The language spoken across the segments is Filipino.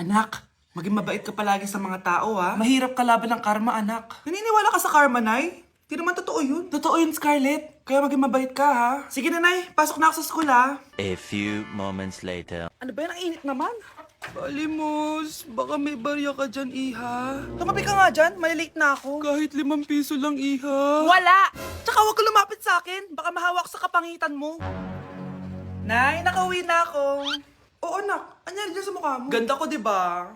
Anak, maging mabait ka palagi sa mga tao, ha? Mahirap kalaban ng karma, anak. Naniniwala ka sa karma, Nay? Di naman totoo yun. Totoo yun, Scarlett. Kaya maging mabait ka, ha? Sige na, Nay. Pasok na ako sa school, ha? A few moments later. Ano ba yan? Ang init naman. Balimos, baka may barya ka dyan, Iha. Tumabi ka nga dyan, malilate na ako. Kahit 5 piso lang, Iha. Wala! Tsaka huwag ka lumapit sa akin, baka mahawak sa kapangitan mo. Nay, nakauwi na ako. Oo, anak. Anyari dyan sa mukha mo? Ganda ko, di ba?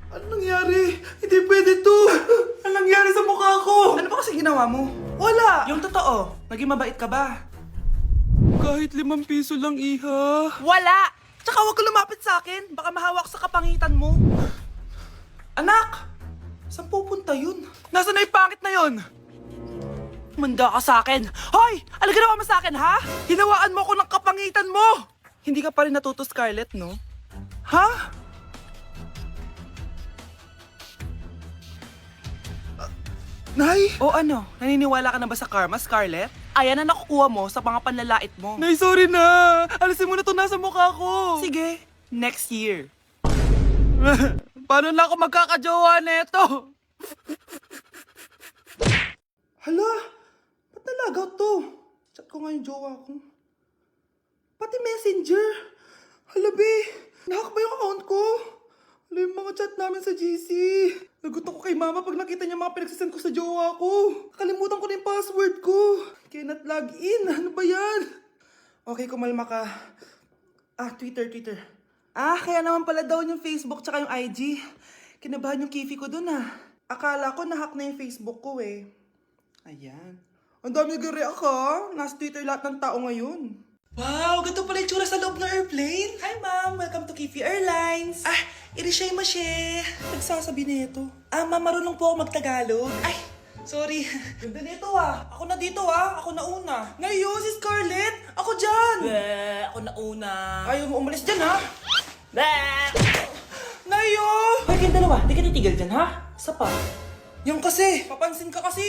Ano nangyari? Hindi pwede to! Ano nangyari sa mukha ko? Ano ba kasi ginawa mo? Wala! Yung totoo, naging mabait ka ba? Kahit 5 piso lang, Iha. Wala! Tsaka huwag ka lumapit sa akin, baka mahawak sa kapangitan mo. Anak! Saan pupunta yun? Nasaan na yung pangit na yun? Manda ka sa akin. Hoy! Ano ginawa mo sa akin, ha? Hinawaan mo ako ng kapangitan mo! Hindi ka pa rin natuto, Scarlett, no? Ha? Nay! O ano? Naniniwala ka na ba sa karma, Scarlett? Ayan na nakukuha mo sa mga panlalait mo. Nay, sorry na! Alisin mo na to nasa mukha ko! Sige, next year. Paano na ako magkakajowa neto? Hala! Ba't nalagaw to? Chat ko nga yung jowa ko. Pati messenger! Hala, be! Nahack ba yung account ko? Hala, yung mga chat namin sa GC. Nagutom ko kay mama pag nakita niya mga pinagsasend ko sa jowa ko. Kalimutan ko na yung password ko. Cannot log in. Ano ba yan? Okay, kumalma ka. Twitter. Kaya naman pala daw yung Facebook tsaka yung IG. Kinabahan yung kifi ko dun, Akala ko nahack na yung Facebook ko, eh. Ayan. Ang dami nag-react, ha? Nasa Twitter lahat ng tao ngayon. Wow, ganito pala yung tsura sa loob ng airplane. Hi, ma'am. Welcome to Kifi Airlines. Irishay mashe. Nagsasabi nito. Ma'am, marunong po ako magtagalog. Ay, sorry. Ganda nito, Ako na dito, Ako na una. Ngayon, si Scarlett. Ako dyan. Ako na una. Ayaw mo umalis dyan, ha? Nayo! Hoy, kayong dalawa, di ka titigil dyan, ha? Isa pa. Yung kasi. Papansin ka kasi.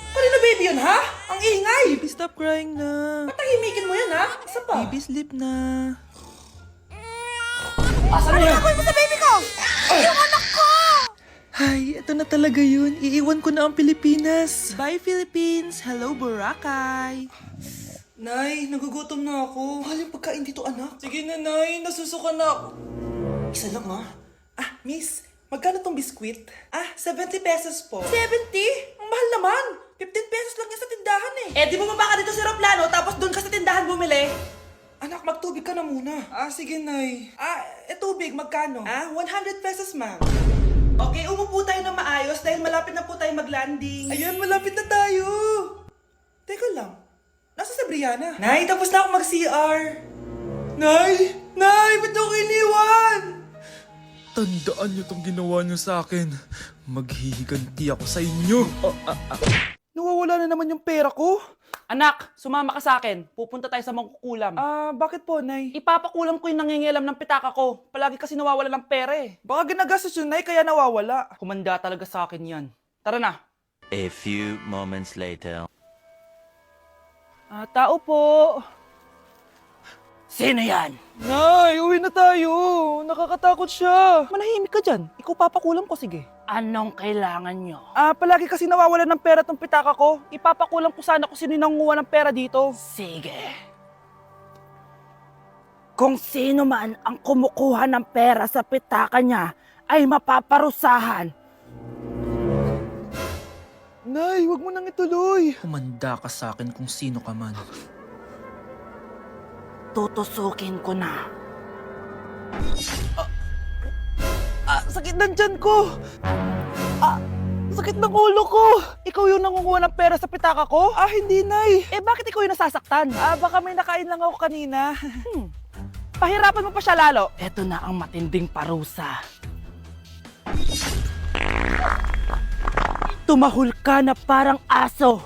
Kanina baby yun, ha? Ang ingay! Baby, stop crying na. Patahimikin mo yan, ha? Isa pa. Baby, sleep na. Asan na yan? Ako mo sa baby ko! Yung anak ko! Ay, ito na talaga yun. Iiwan ko na ang Pilipinas. Bye, Philippines! Hello, Boracay! Nay, nagugutom na ako. Mahal yung pagkain dito, anak. Sige na, Nay. Nasusuka na ako. Isa lang, Miss, magkano tong biskwit? 70 pesos po. 70? Ang mahal naman. 15 pesos lang yan sa tindahan, eh. Di bumaba ka dito sa aeroplano, tapos doon ka sa tindahan bumili. Anak, magtubig ka na muna. Sige, Nay. Tubig, magkano? 100 pesos, ma'am. Okay, umupo tayo na maayos dahil malapit na po tayo mag-landing. Ayan, malapit na tayo. Teka lang. Nasa si Brianna? Nay, tapos na ako mag-CR. Nay! Nay! Ba't ako iniwan? Tandaan niyo tong ginawa niyo sa akin. Maghihiganti ako sa inyo. Nawawala na naman yung pera ko. Anak, sumama ka sa akin. Pupunta tayo sa mangkukulam. Bakit po, Nay? Ipapakulam ko yung nangingialam ng pitaka ko. Palagi kasi nawawala ng pera, eh. Baka ginagastos yun, Nay, kaya nawawala. Kumanda talaga sa akin yan. Tara na. A few moments later. Tao po. Sino yan? Nay, uwi na tayo. Nakakatakot siya. Manahimik ka dyan. Ikaw papakulam ko, sige. Anong kailangan nyo? Palagi kasi nawawala ng pera tong pitaka ko. Ipapakulam ko sana kung sino yung nangunguha ng pera dito. Sige. Kung sino man ang kumukuha ng pera sa pitaka niya, ay mapaparusahan. Nay, wag mo nang ituloy. Kumanda ka sa akin kung sino ka man. Tutusukin ko na. Sakit ng tiyan ko. Sakit ng ulo ko. Ikaw yung nangunguha ng pera sa pitaka ko? Hindi, Nay. Bakit ikaw yung nasasaktan? Baka may nakain lang ako kanina. Pahirapan mo pa siya lalo. Ito na ang matinding parusa. Tumahol ka na parang aso.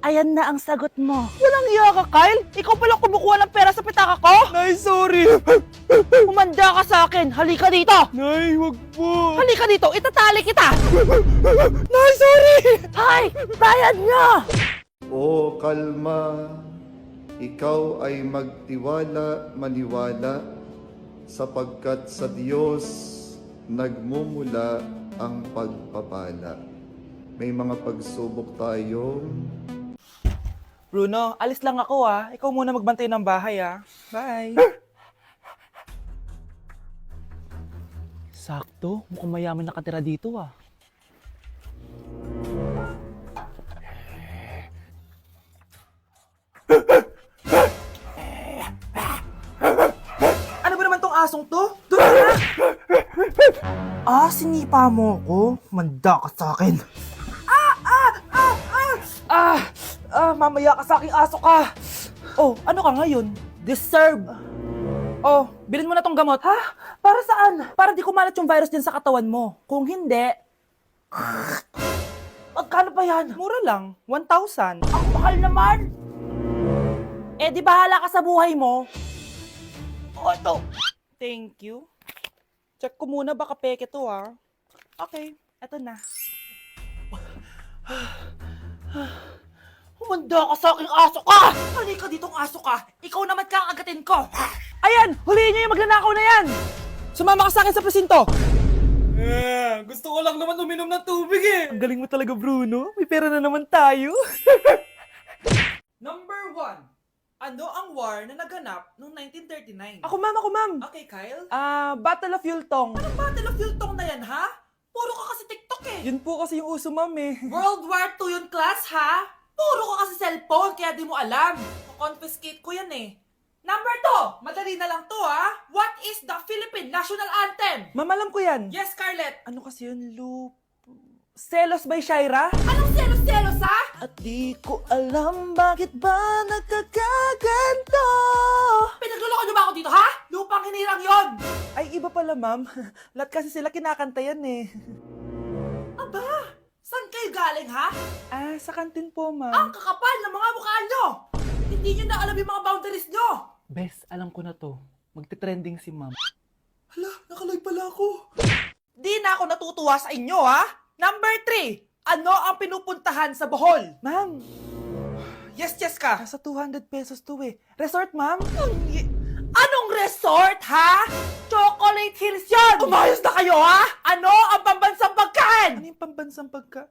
Ayan na ang sagot mo. Walang iya ka, Kyle. Ikaw palang kumukuha ng pera sa pitaka ko? Nay, sorry. Umanda ka sa akin. Halika dito. Nay, wag po. Halika dito. Itatali kita. Nay, sorry. Hay! Bayad niyo! Oh, kalma, ikaw ay maniwala, sapagkat sa Diyos nagmumula ang pagpapala. May mga pagsubok tayong Bruno, alis lang ako Ikaw muna magbantay ng bahay Bye. Sakto, mukhang mayaman nakatira dito Ano ba naman tong asong to? Doon na! Sinipa mo ko? Manda ka sa akin. Mamaya ka sa aking aso ka. Oh, ano ka ngayon? Deserve. Oh, bilhin mo na tong gamot. Ha? Para saan? Para di kumalat yung virus din sa katawan mo. Kung hindi, magkano pa yan? Mura lang, 1,000. Ang mahal naman. Eh, di bahala ka sa buhay mo. Oh, ito. Thank you. Check ko muna, baka peke to Okay, eto na. Humanda ka sa aking aso ka! Halika ditong aso ka! Ikaw naman kakagatin ko! Ayan! Huliin niyo yung magnanakaw na yan! Sumama ka sa akin sa presinto! Gusto ko lang naman uminom ng tubig Ang galing mo talaga, Bruno. May pera na naman tayo. Number 1. Ano ang war na naganap noong 1939? Ako, ma'am. Okay, Kyle? Battle of Yultong. Anong Battle of Yultong na yan, ha? Puro ka kasi TikTok Yun po kasi yung uso, ma'am World War II yun, class, ha? Puro ka kasi cellphone, kaya di mo alam. Confiscate ko yan Number 2, madali na lang to, ha? What is the Philippine National Anthem? Ma'am, alam ko yan. Yes, Scarlett. Ano kasi yun, Selos by Shaira? Anong selos-selos, ha? At di ko alam bakit ba nagkakaganto. Pinagluloko niyo ba ako dito, ha? Lupang hinirang yon. Ay, iba pala, ma'am. Lahat kasi sila kinakanta yan Aba, saan kayo galing, ha? Sa kantin po, Ang ma'am. kakapal ng mga mukha nyo! Hindi nyo na alam yung mga boundaries nyo! Bes, alam ko na to. Magte-trending si ma'am. Hala, nakalive pala ako. Di na ako natutuwa sa inyo, ha? Number 3, ano ang pinupuntahan sa Bohol? Ma'am, Yes ka. nasa 200 pesos to Resort, ma'am? Anong resort, ha? Chocolate Hills yun! Umayos na kayo, ha? Ano ang pambansang pagkain? Ano yung pambansang pagka...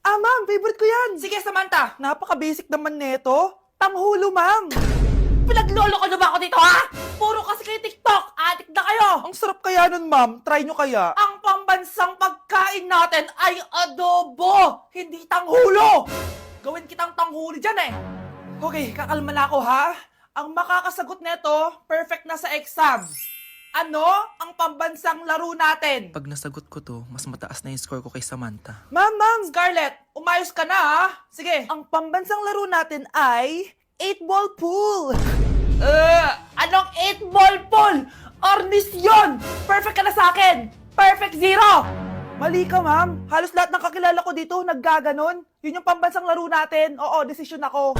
ma'am, favorite ko yan. Sige, Samantha. Napaka-basic naman neto. Tanghulo, ma'am. Pinaglolo ko na ba ako dito, ha? Puro kasi kayo TikTok. Addict na kayo. Ang sarap kaya nun, ma'am. Try nyo kaya. Ang pambansang pagkain natin ay adobo, hindi tanghulo. Gawin kitang tanghuli dyan Okay, kakalma na ako, ha? Ang makakasagot neto, perfect na sa exam. Ano ang pambansang laro natin? Pag nasagot ko to, mas mataas na yung score ko kay Samantha. Ma'am. Scarlett, umayos ka na, ha? Sige. Ang pambansang laro natin ay 8-ball pool. Anong 8-ball pool? Ornis yun! Perfect ka na sa akin! Perfect 0! Mali ka, ma'am. Halos lahat ng kakilala ko dito naggaganon. Yun yung pambansang laro natin. Oo, desisyon ako.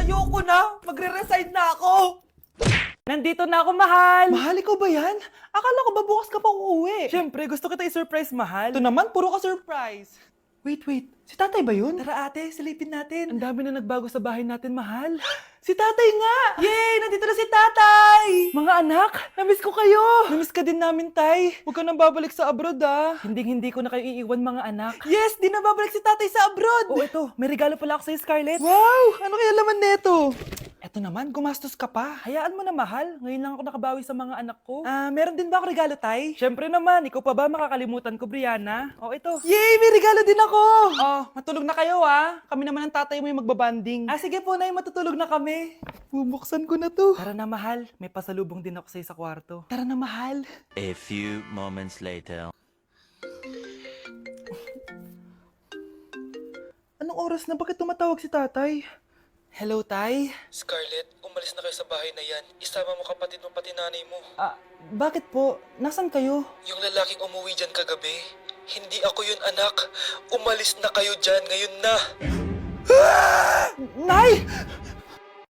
Ayoko na! Magre-resign na ako! Nandito na ako, mahal. Mahal, ikaw ba yan? Akala ko ba bukas ka pa uuwi? Siyempre, gusto kita i-surprise, mahal. Ito naman, puro ka surprise. Wait. Si tatay ba yun? Tara ate, silipin natin. Ang dami na nagbago sa bahay natin, mahal. Si tatay nga! Yay! Nandito na si tatay! Mga anak, namiss ko kayo! Namiss ka din namin, tay. Huwag ka nang babalik sa abroad, Hindi ko na kayo iiwan, mga anak. Yes! Di na babalik si tatay sa abroad! Oh, ito. May regalo pala ako sa'yo, Scarlett. Wow! Ano kaya laman neto? Eto naman, gumastos ka pa. Hayaan mo na, mahal. Ngayon lang ako nakabawi sa mga anak ko. Meron din ba ako regalo, tay? Siyempre naman. Ikaw pa ba makakalimutan ko, Brianna? Oh, ito. Yay! May regalo din ako! Oh, matulog na kayo, Kami naman ng tatay mo yung magbabanding. Sige po, Nay. Matutulog na kami. Bubuksan ko na to. Tara na, mahal. May pasalubong din ako sa'yo sa kwarto. Tara na, mahal. A few moments later. Anong oras na? Bakit tumatawag si tatay? Hello, tay? Scarlett, umalis na kayo sa bahay na yan. Isama mo kapatid mo pati nanay mo. Bakit po? Nasaan kayo? Yung lalaking umuwi dyan kagabi, hindi ako yun, anak. Umalis na kayo dyan ngayon na. Nay!